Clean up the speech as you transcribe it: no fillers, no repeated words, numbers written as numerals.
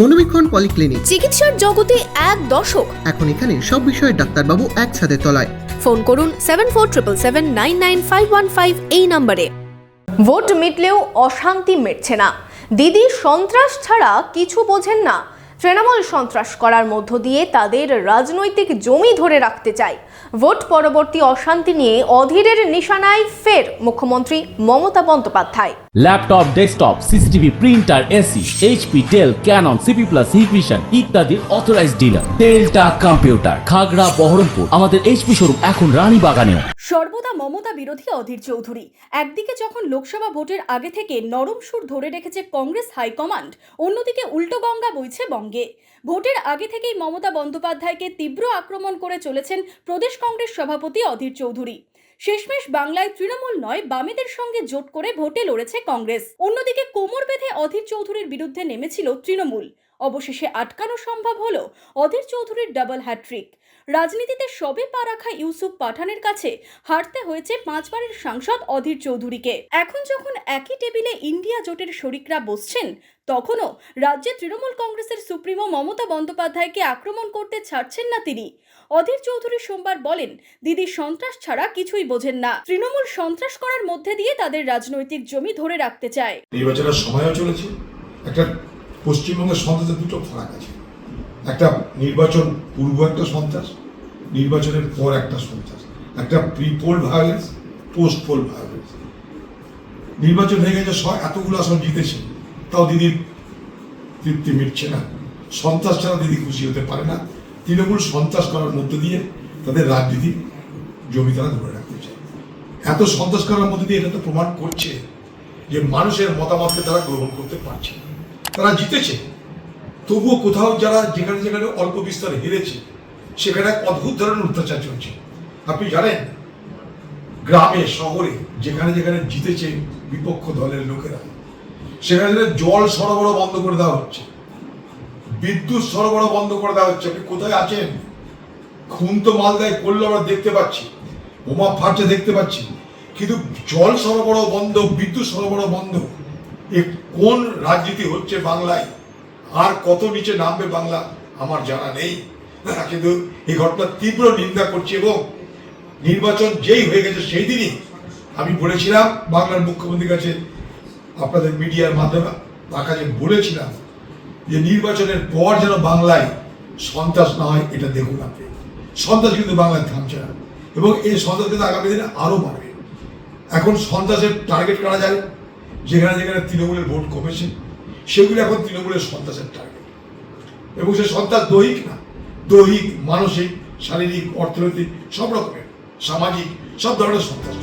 মনোবীক্ষণ polyclinic, চিকিৎসার জগতে এক দশক। এখন এখানে সব বিষয়ে ডাক্তারবাবু একসাথে তলায়। ফোন করুন 7477999515 এই নম্বরে। ভোট মিটলেও অশান্তি মিটছে না। দিদি সন্ত্রাস ছাড়া কিছু বোঝেন না। তৃণমূল সন্ত্রাস করার মধ্য দিয়ে তাদের রাজনৈতিক জমি ধরে রাখতে চায়। ভোট পরবর্তী অশান্তি নিয়ে অধীরের নিশানায় ফের মুখ্যমন্ত্রী Mamata Bandyopadhyay. Laptop, desktop, CCTV, printer, AC, HP, Dell, Canon, CP plus, Hikvision ইত্যাদির authorised dealer Telta computer, Khagra, Baharampur. আমাদের এইচপি শোরুম এখন রানীবাগানেও। সর্বদা মমতা বিরোধী অধীর চৌধুরী একদিকে যখন লোকসভা ভোটের আগে থেকে নরম সুর ধরে রেখেছে কংগ্রেস হাইকমান্ড, অন্যদিকে উল্টো গঙ্গা বইছে বঙ্গে। ভোটের আগে থেকেই মমতা বন্দ্যোপাধ্যায়কে তীব্র আক্রমণ করে চলেছেন প্রদেশ কংগ্রেস সভাপতি অধীর চৌধুরী। শেষমেশ বাংলায় তৃণমূল নয়, বামেদের সঙ্গে জোট করে ভোটে লড়েছে কংগ্রেস। অন্যদিকে কোমর বেঁধে অধীর চৌধুরীর বিরুদ্ধে নেমেছিল তৃণমূল। অবশেষে আটকানো সম্ভব হলো অধীর চৌধুরীর ডাবল হ্যাট্রিক। রাজনীতিতে সবে পা রাখা ইউসুফ পাঠানের কাছে হারতে হয়েছে 5 বারের সাংসদ অধীর চৌধুরীকে। এখন যখন একই টেবিলে ইন্ডিয়া জোটের শরিকরা বসছেন, তখনও রাজ্যে তৃণমূল কংগ্রেসের সুপ্রিমো মমতা বন্দ্যোপাধ্যায়কে আক্রমণ করতে ছাড়ছেন না তিনি। অধীর চৌধুরী সোমবার বলেন, দিদি সন্ত্রাস ছাড়া কিছুই বোঝেন না। তৃণমূল সন্ত্রাস করার মধ্যে দিয়ে তাদের রাজনৈতিক জমি ধরে রাখতে চায়। নির্বাচনের সময়ও চলেছে। একটা পশ্চিমবঙ্গের সন্ত্রাসের দুটো ফারাক আছে। একটা নির্বাচন পূর্ব একটা সন্ত্রাস, নির্বাচনের পর একটা সন্ত্রাস। একটা pre pole violence, post pole violence. নির্বাচন হয়ে গেছে, এতগুলো আসন জিতেছে, তাও দিদির তৃপ্তি মিটছে না। সন্ত্রাস ছাড়া দিদি খুশি হতে পারে না। তৃণমূল সন্ত্রাস করার মধ্য দিয়ে তাদের রাজনীতি জমি তারা ধরে রাখতে চায়। এত সন্ত্রাস করার মধ্যে দিয়ে এটা তো প্রমাণ করছে যে মানুষের মতামতকে তারা গ্রহণ করতে পারছে না। তারা জিতেছে, তবুও কোথাও যারা যেখানে যেখানে অল্প বিস্তর হেরেছে, সেখানে এক অদ্ভুত ধরনের অত্যাচার চলছে। আপনি জানেন, গ্রামে শহরে যেখানে যেখানে জিতেছে বিপক্ষ দলের লোকেরা, সেখানে জল সরবরাহ বন্ধ করে দেওয়া হচ্ছে, বিদ্যুৎ সরবরাহ বন্ধ করে দেওয়া হচ্ছে। আপনি কোথায় আছেন? খুন তো মালদায় করলে আমরা দেখতে পাচ্ছি, বোমা ফাটছে দেখতে পাচ্ছি, কিন্তু জল সরবরাহ বন্ধ, বিদ্যুৎ সরবরাহ বন্ধ। এ কোন রাজনীতি হচ্ছে বাংলায়? আর কত নিচে নামবে বাংলা আমার জানা নেই। কিন্তু এই ঘটনার তীব্র নিন্দা করছি, এবং নির্বাচন যেই হয়ে গেছে সেই দিনই আমি বলেছিলাম বাংলার মুখ্যমন্ত্রীর কাছে, আপনাদের মিডিয়ার মাধ্যমে তার কাছে বলেছিলাম যে নির্বাচনের পর যেন বাংলায় সন্ত্রাস না হয়, এটা দেখুন আপনি। সন্ত্রাস কিন্তু বাংলায় থামছে না, এবং এই সন্ত্রাস কিন্তু আগামী দিনে আরও বাড়বে। এখন সন্ত্রাসের টার্গেট করা যায়, যেখানে যেখানে তৃণমূলের ভোট কমেছে সেগুলো এখন তৃণমূলের সন্ত্রাসের টার্গেট। এবং সে সন্ত্রাস দৈহিক না, দৈহিক, মানসিক, শারীরিক, অর্থনৈতিক, সব রকমের, সামাজিক, সব ধরনের সন্ত্রাস।